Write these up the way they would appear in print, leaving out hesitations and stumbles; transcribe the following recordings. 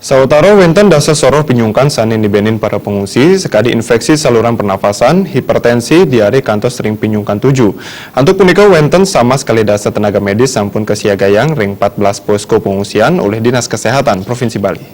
Sautara wenten dasa soroh pinyungkan sanin dibenin para pengungsi sekali infeksi saluran pernafasan, hipertensi, diare kantos sering pinyungkan 7. Untuk punika wenten sama sekali dasa tenaga medis sampun kesiagayang ring 14 posko pengungsian oleh Dinas Kesehatan Provinsi Bali.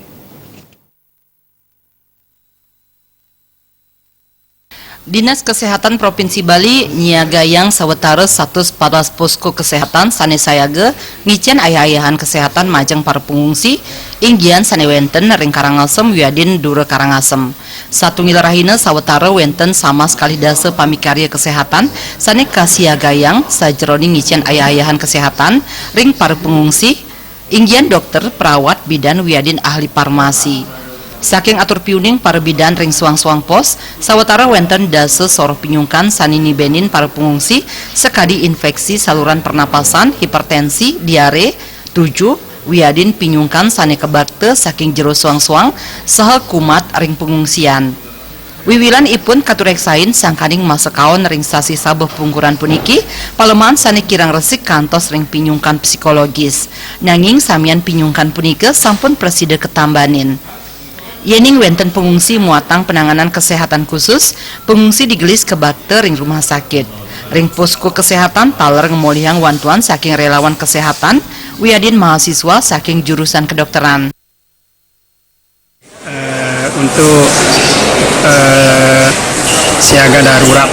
Dinas Kesehatan Provinsi Bali nyiagayang sawetara 114 posko kesehatan sanesayage ngicen ayah-ayahan kesehatan majeng para pengungsi inggian sane wenten ring Karangasem wiadin Dura Karangasem. Satunggal rahina sawetara wenten sama sekali dasa pamikarya kesehatan sane kasiagayang sajroning ngicen ayah-ayahan kesehatan ring para pengungsi inggian dokter, perawat, bidan wiadin ahli farmasi. Saking atur piuning para bidan ring suang-suang pos, sawetara wenten dasa soroh pinyungkan sanini benin para pengungsi sekadi infeksi saluran pernapasan, hipertensi, diare, 7, wiadin pinyungkan sane kebarte saking jero suang-suang saha kumat ring pengungsian. Wiwilan ipun katureksain sangkaning masekaon ring sasi sabeh pungkuran puniki, paleman sane kirang resik kantos ring pinyungkan psikologis. Nanging samian pinyungkan punika sampun preside ketambanin. Yening wenten pengungsi muatang penanganan kesehatan khusus, pengungsi digelis ke bakter ring rumah sakit. Ring posko kesehatan taler ngemolihang wantuan saking relawan kesehatan, wiadin mahasiswa saking jurusan kedokteran. Untuk siaga darurat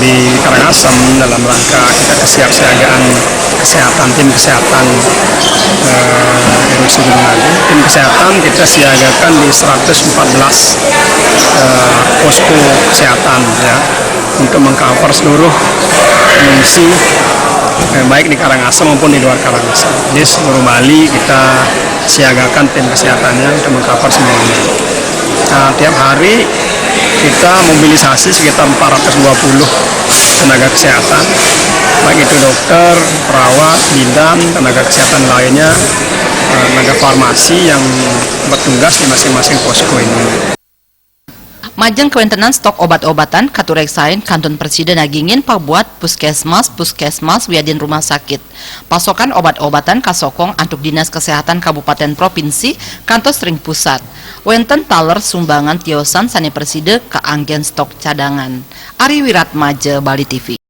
di Karangasem dalam rangka kita kesiapsiagaan kesehatan, tim kesehatan erupsi Gunung Agung. Tim kesehatan kita siagakan di 114 posko kesehatan ya, untuk mengcover seluruh pengungsi baik di Karangasem maupun di luar Karangasem. Jadi seluruh Bali kita siagakan tim kesehatannya untuk mengcover semuanya. Nah, tiap hari kita mobilisasi sekitar 420 tenaga kesehatan, baik itu dokter, perawat, bidan, tenaga kesehatan lainnya, tenaga farmasi yang bertugas di masing-masing posko ini. Majeng kewentenan stok obat-obatan katureksain kanton presiden nagingin pabuat puskesmas wiadin rumah sakit. Pasokan obat-obatan kasokong antuk Dinas Kesehatan Kabupaten Provinsi kantos ring pusat. Wenten taler sumbangan tiosan sane preside ke anggen stok cadangan. Ari Wiratmaja, Bali TV.